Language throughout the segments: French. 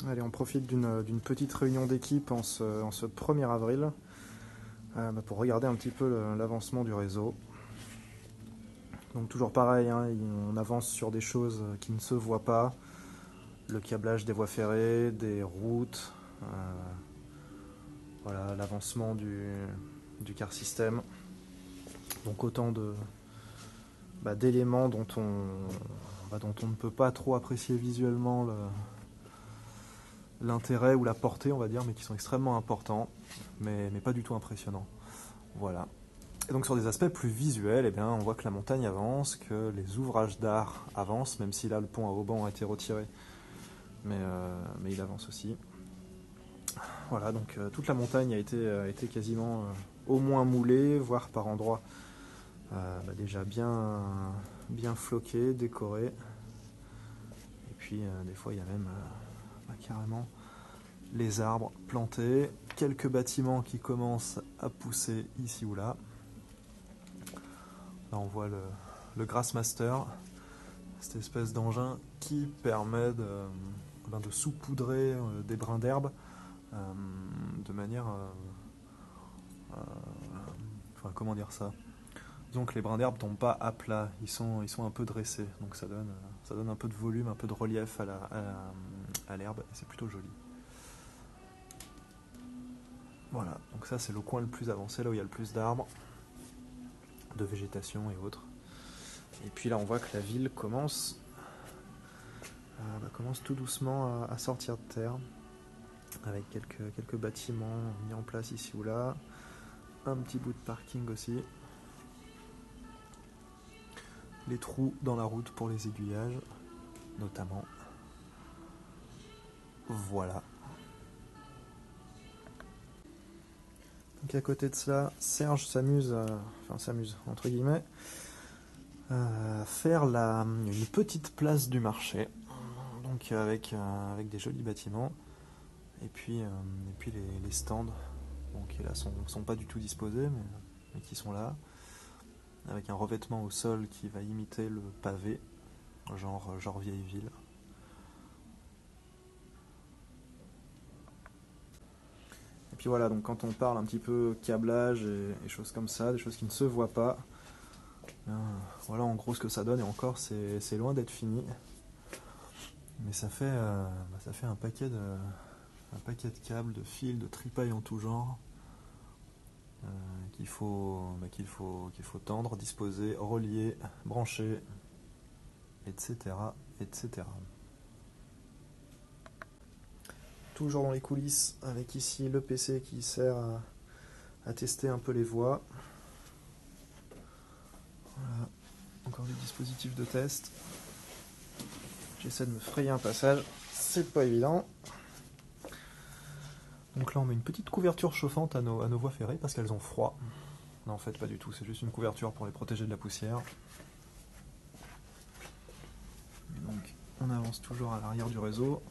Allez, on profite d'une petite réunion d'équipe en ce 1er avril pour regarder un petit peu l'avancement du réseau. Donc toujours pareil, hein, on avance sur des choses qui ne se voient pas. Le câblage des voies ferrées, des routes, voilà, l'avancement du car system. Donc autant d'éléments dont on ne peut pas trop apprécier visuellement l'intérêt ou la portée, on va dire, mais qui sont extrêmement importants, mais pas du tout impressionnants. Voilà. Et donc sur des aspects plus visuels, eh bien, on voit que la montagne avance, que les ouvrages d'art avancent, même si là le pont à Auban a été retiré, mais il avance aussi. Voilà, donc toute la montagne a été quasiment au moins moulée, voire par endroits déjà bien floquée, décorée. Et puis des fois il y a même carrément les arbres plantés, quelques bâtiments qui commencent à pousser ici ou là. Là on voit le Grassmaster, cette espèce d'engin qui permet de saupoudrer des brins d'herbe de manière... enfin, comment dire ça? Disons que les brins d'herbe tombent pas à plat, ils sont un peu dressés, donc ça donne un peu de volume, un peu de relief à l'herbe, et c'est plutôt joli. Voilà, donc ça c'est le coin le plus avancé, là où il y a le plus d'arbres, de végétation et autres. Et puis là on voit que la ville commence tout doucement à sortir de terre, avec quelques bâtiments mis en place ici ou là, un petit bout de parking aussi, les trous dans la route pour les aiguillages, notamment. Voilà. Donc à côté de cela, Serge s'amuse entre guillemets, à faire une petite place du marché, donc avec des jolis bâtiments, et puis les stands, qui là sont pas du tout disposés, mais qui sont là, avec un revêtement au sol qui va imiter le pavé, genre vieille ville. Et puis voilà, donc quand on parle un petit peu câblage et choses comme ça, des choses qui ne se voient pas, voilà en gros ce que ça donne, et encore c'est loin d'être fini. Mais ça fait un paquet de câbles, de fils, de tripailles en tout genre qu'il faut tendre, disposer, relier, brancher, etc. etc. Toujours dans les coulisses, avec ici le PC qui sert à tester un peu les voix. Voilà, encore des dispositifs de test. J'essaie de me frayer un passage, c'est pas évident. Donc là on met une petite couverture chauffante à nos voies ferrées parce qu'elles ont froid. Non, en fait pas du tout, c'est juste une couverture pour les protéger de la poussière. Et donc on avance toujours à l'arrière du réseau.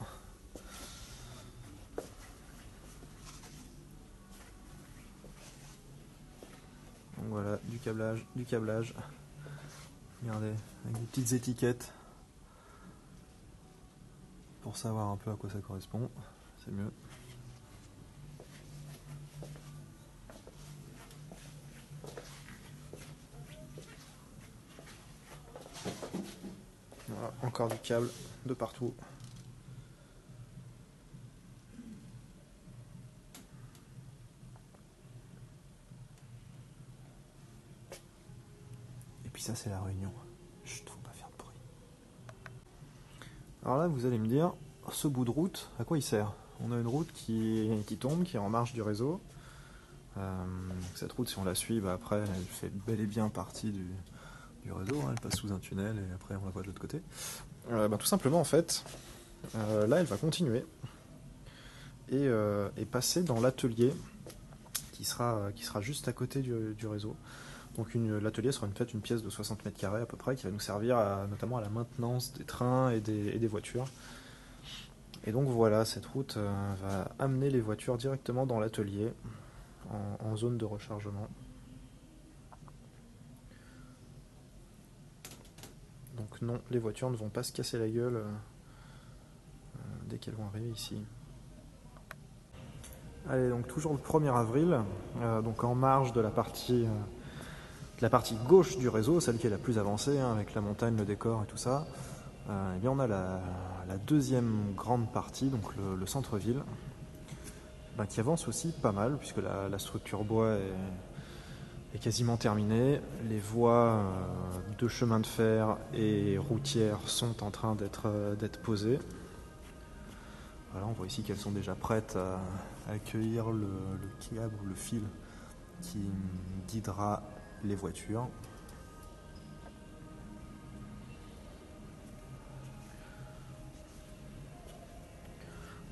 Donc voilà, du câblage. Regardez, avec des petites étiquettes pour savoir un peu à quoi ça correspond, c'est mieux. Voilà, encore du câble de partout. Et puis ça c'est la réunion. Chut, faut pas faire de bruit. Alors là vous allez me dire, ce bout de route, à quoi il sert? On a une route qui tombe, qui est en marge du réseau. Cette route, si on la suit, après elle fait bel et bien partie du réseau, hein, elle passe sous un tunnel et après on la voit de l'autre côté. Tout simplement en fait, là elle va continuer et passer dans l'atelier qui sera juste à côté du réseau. Donc l'atelier sera peut-être une pièce de 60 mètres carrés à peu près, qui va nous servir notamment à la maintenance des trains et des voitures. Et donc voilà, cette route va amener les voitures directement dans l'atelier, en zone de rechargement. Donc non, les voitures ne vont pas se casser la gueule dès qu'elles vont arriver ici. Allez, donc toujours le 1er avril, donc en marge de la partie gauche du réseau, celle qui est la plus avancée, hein, avec la montagne, le décor et tout ça, eh bien on a la deuxième grande partie, donc le centre-ville, qui avance aussi pas mal, puisque la structure bois est quasiment terminée. Les voies de chemin de fer et routières sont en train d'être posées. Voilà, on voit ici qu'elles sont déjà prêtes à accueillir le câble ou le fil qui guidera les voitures.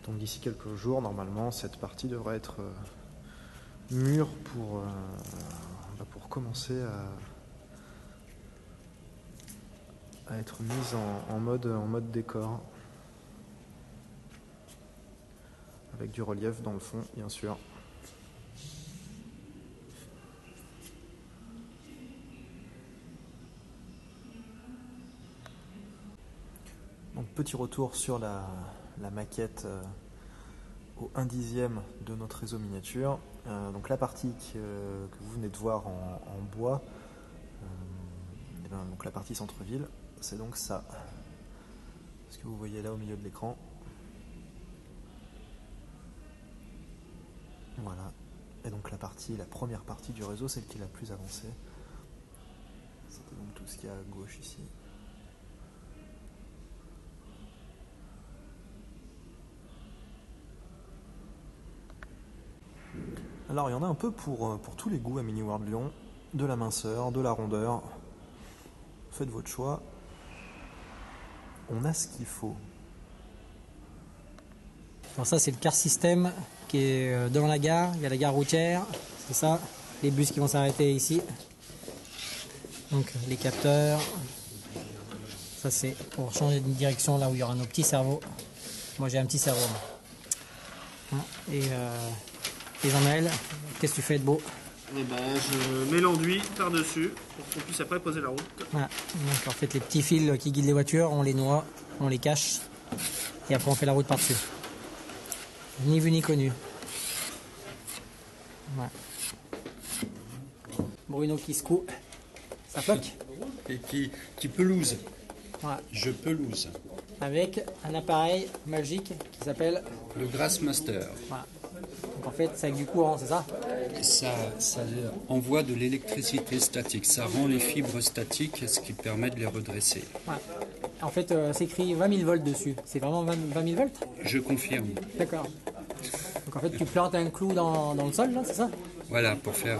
Donc d'ici quelques jours, normalement, cette partie devrait être mûre pour commencer à être mise en mode décor. Avec du relief dans le fond, bien sûr. Donc petit retour sur la maquette au 1/10 de notre réseau miniature. Donc la partie que vous venez de voir en bois, donc la partie centre-ville, c'est donc ça. Ce que vous voyez là au milieu de l'écran. Voilà. Et donc la première partie du réseau, celle qui est la plus avancée. C'était donc tout ce qu'il y a à gauche ici. Alors il y en a un peu pour tous les goûts à Mini World Lyon, de la minceur, de la rondeur. Faites votre choix. On a ce qu'il faut. Alors ça c'est le car système qui est devant la gare, il y a la gare routière, c'est ça, les bus qui vont s'arrêter ici. Donc les capteurs, ça c'est pour changer de direction là où il y aura nos petits cerveaux. Moi j'ai un petit cerveau. Et Jean-Noël, qu'est-ce que tu fais de beau? Eh ben, je mets l'enduit par-dessus pour qu'on puisse après poser la route. Voilà. Donc en fait les petits fils qui guident les voitures, on les noie, on les cache et après on fait la route par-dessus. Ni vu ni connu. Ouais. Bruno qui secoue. Ça floque. Et qui pelouse. Ouais. Je pelouse. Avec un appareil magique qui s'appelle Le Grassmaster. Voilà. Donc en fait c'est avec du courant, c'est ça? Ça envoie de l'électricité statique. Ça rend les fibres statiques, ce qui permet de les redresser. Ouais. En fait c'est écrit 20 000 volts dessus. C'est vraiment 20 000 volts? Je confirme. D'accord. Donc en fait tu plantes un clou dans le sol, là, c'est ça? Voilà, pour faire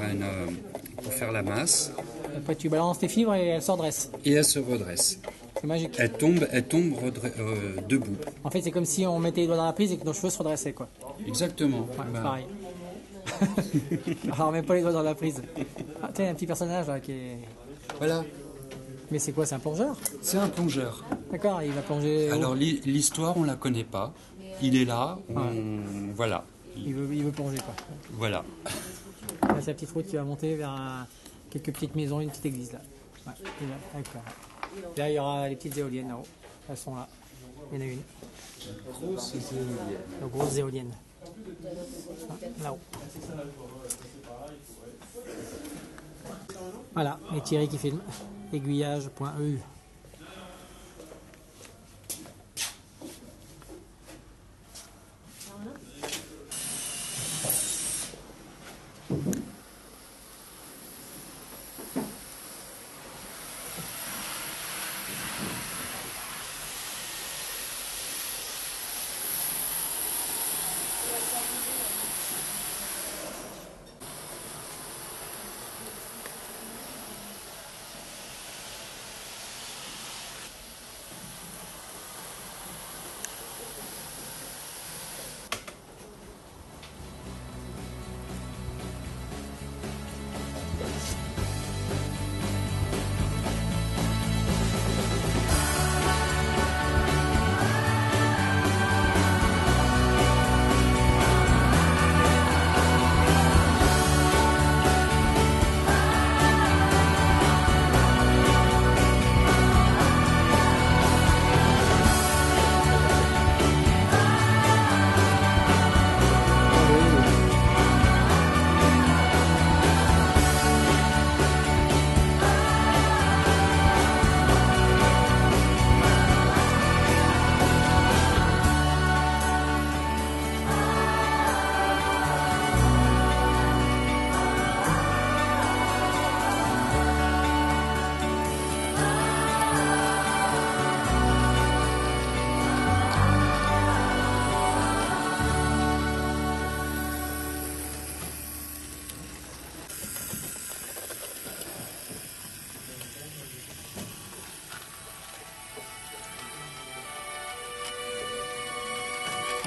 la masse. Après tu balances tes fibres et elles se redressent. Et elle se redresse. C'est magique. Elle tombe debout. En fait c'est comme si on mettait les doigts dans la prise et que nos cheveux se redressaient, quoi. Exactement. Ouais, c'est pareil. Alors on met pas les doigts dans la prise. Ah, tiens, un petit personnage là qui est... Voilà, Mais c'est quoi, c'est un plongeur? c'est un plongeur. D'accord, il va plonger... où? Alors l'histoire, on la connaît pas. Il est là, voilà. Il veut plonger, quoi. Voilà. Là, c'est la petite route qui va monter vers quelques petites maisons, une petite église là. Ouais, et là, d'accord. Là, il y aura les petites éoliennes là-haut. Elles sont là. Il y en a une. Grosse éolienne. De grosses éoliennes. Là-haut. Voilà, et Thierry qui filme. Aiguillage.eu.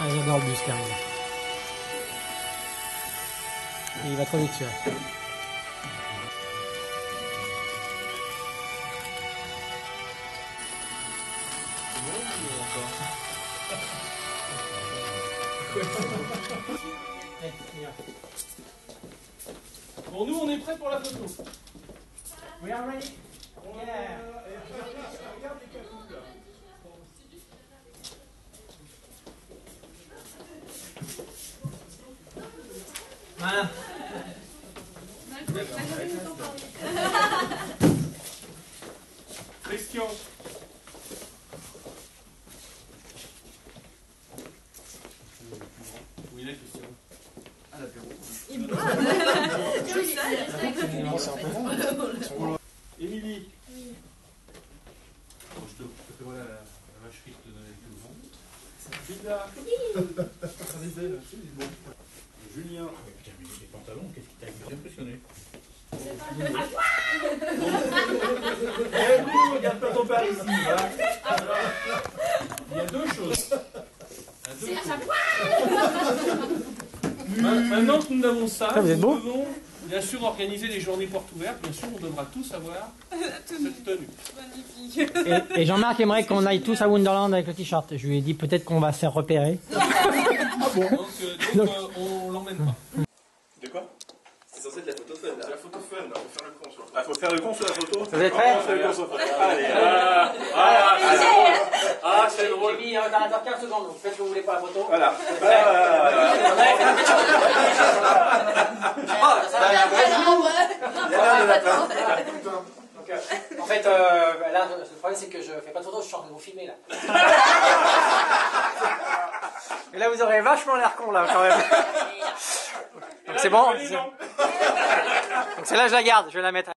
Ah, j'adore le bus quand même. Et il va trop vite celui-là. Bon, nous on est prêts pour la photo. We are ready. Yeah. Voilà. Question. Oui, la question. À l'apéro. Émilie. Oui. Je te fais voilà la vacherie que le ventre. Linda. Ça est belle. Bon. Julien. Putain, mais les pantalons, qu'est-ce qui t'a impressionné? Eh oui, regarde pas ton père ici. Voilà. Il y a deux choses. Maintenant que nous avons ça, Ah, vous êtes beau. nous devons bien sûr organiser des journées portes ouvertes. Bien sûr, on devra tous avoir cette tenue. Magnifique. Et Jean-Marc aimerait qu'on aille tous à Wonderland avec le t-shirt. Je lui ai dit peut-être qu'on va se faire repérer. Donc on l'emmène pas. De quoi? C'est censé être la photo fun là. C'est la photo fun, là. Faut faire le con sur la photo. Ah, faut faire le con sur la photo. Vous êtes prêts? On fait le con sur la photo. Allez, Ah, c'est drôle. J'ai mis un retard 15 secondes, donc faites ce que vous voulez pour la photo. voilà. Donc, en fait, là, le problème c'est que je fais pas de photos, je suis en train de vous filmer là. Et là, vous aurez vachement l'air con là quand même. Donc c'est bon. Donc celle-là, je la garde, je vais la mettre.